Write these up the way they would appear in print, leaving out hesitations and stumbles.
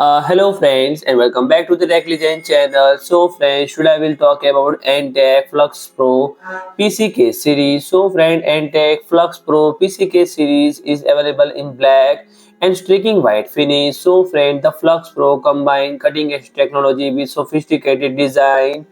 Hello friends and welcome back to the Tech Legend channel. So friends, today I will talk about Antec FLUX Pro PCK series. So friend, Antec FLUX Pro PCK series is available in black and streaking white finish. So friend, the FLUX Pro combine cutting edge technology with sophisticated design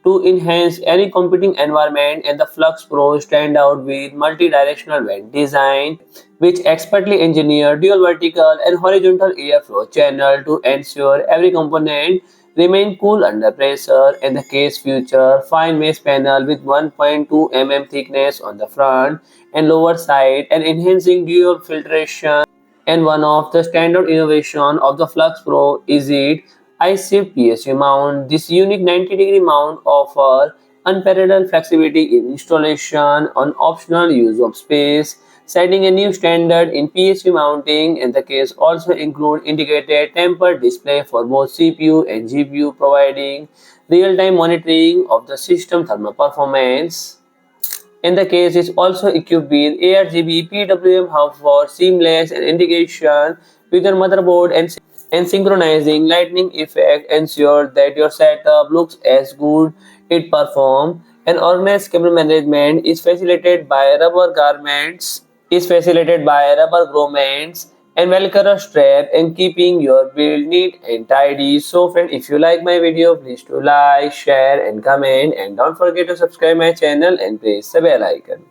to enhance any computing environment, and the Flux Pro stand out with multi-directional vent design which expertly engineer dual vertical and horizontal airflow channel to ensure every component remain cool under pressure. And the case feature fine mesh panel with 1.2 mm thickness on the front and lower side and enhancing dual filtration. And one of the standard innovation of the Flux Pro is its I-Shift PSU mount. This unique 90-degree mount offers unparalleled flexibility in installation on optional use of space, setting a new standard in PSU mounting. And the case also include integrated tempered display for both CPU and GPU, providing real-time monitoring of the system thermal performance. In the case, is also equipped with ARGB PWM hub for seamless and integration with your motherboard, and synchronizing lightning effect ensure that your setup looks as good it performs. And organized cable management is facilitated by rubber garments and Velcro strap and keeping your build neat and tidy. So friend, if you like my video, please do like, share and comment, and don't forget to subscribe my channel and press the bell icon.